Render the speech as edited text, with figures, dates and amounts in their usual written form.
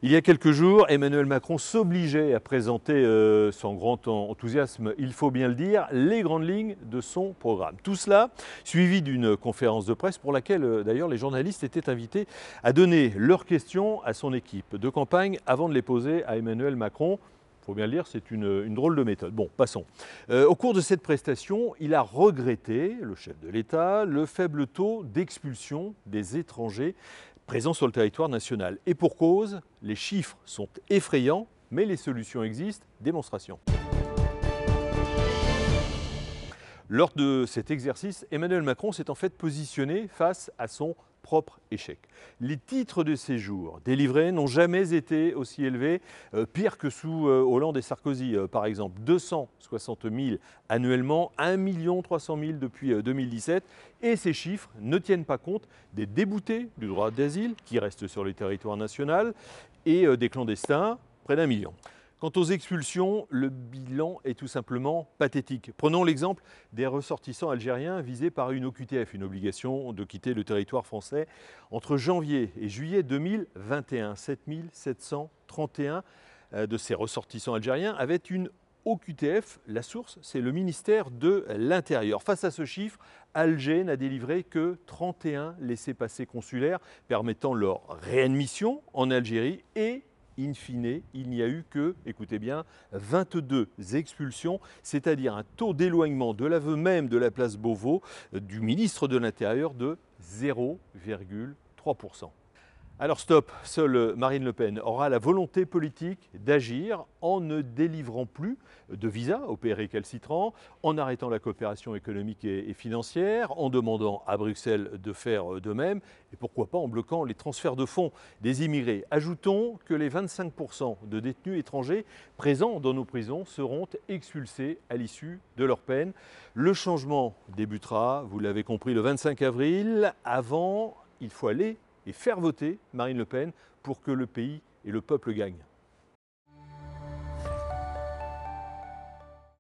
Il y a quelques jours, Emmanuel Macron s'obligeait à présenter sans grand enthousiasme, il faut bien le dire, les grandes lignes de son programme. Tout cela suivi d'une conférence de presse pour laquelle d'ailleurs les journalistes étaient invités à donner leurs questions à son équipe de campagne avant de les poser à Emmanuel Macron. Il faut bien le dire, c'est une drôle de méthode. Bon, passons. Au cours de cette prestation, il a regretté, le chef de l'État, le faible taux d'expulsion des étrangers présents sur le territoire national. Et pour cause, les chiffres sont effrayants, mais les solutions existent. Démonstration. Lors de cet exercice, Emmanuel Macron s'est en fait positionné face à son propre échec. Les titres de séjour délivrés n'ont jamais été aussi élevés, pire que sous Hollande et Sarkozy. Par exemple, 260 000 annuellement, 1 300 000 depuis 2017. Et ces chiffres ne tiennent pas compte des déboutés du droit d'asile qui restent sur le territoire national et des clandestins, près d'1 million. Quant aux expulsions, le bilan est tout simplement pathétique. Prenons l'exemple des ressortissants algériens visés par une OQTF, une obligation de quitter le territoire français, entre janvier et juillet 2021. 7 731 de ces ressortissants algériens avaient une OQTF. La source, c'est le ministère de l'Intérieur. Face à ce chiffre, Alger n'a délivré que 31 laissez-passer consulaires permettant leur réadmission en Algérie et in fine, il n'y a eu que, écoutez bien, 22 expulsions, c'est-à-dire un taux d'éloignement de l'aveu même de la place Beauvau du ministre de l'Intérieur de 0,3%. Alors stop, seule Marine Le Pen aura la volonté politique d'agir en ne délivrant plus de visas aux pays récalcitrants, en arrêtant la coopération économique et financière, en demandant à Bruxelles de faire de même, et pourquoi pas en bloquant les transferts de fonds des immigrés. Ajoutons que les 25% de détenus étrangers présents dans nos prisons seront expulsés à l'issue de leur peine. Le changement débutera, vous l'avez compris, le 25 avril. Avant, il faut aller et faire voter Marine Le Pen pour que le pays et le peuple gagnent.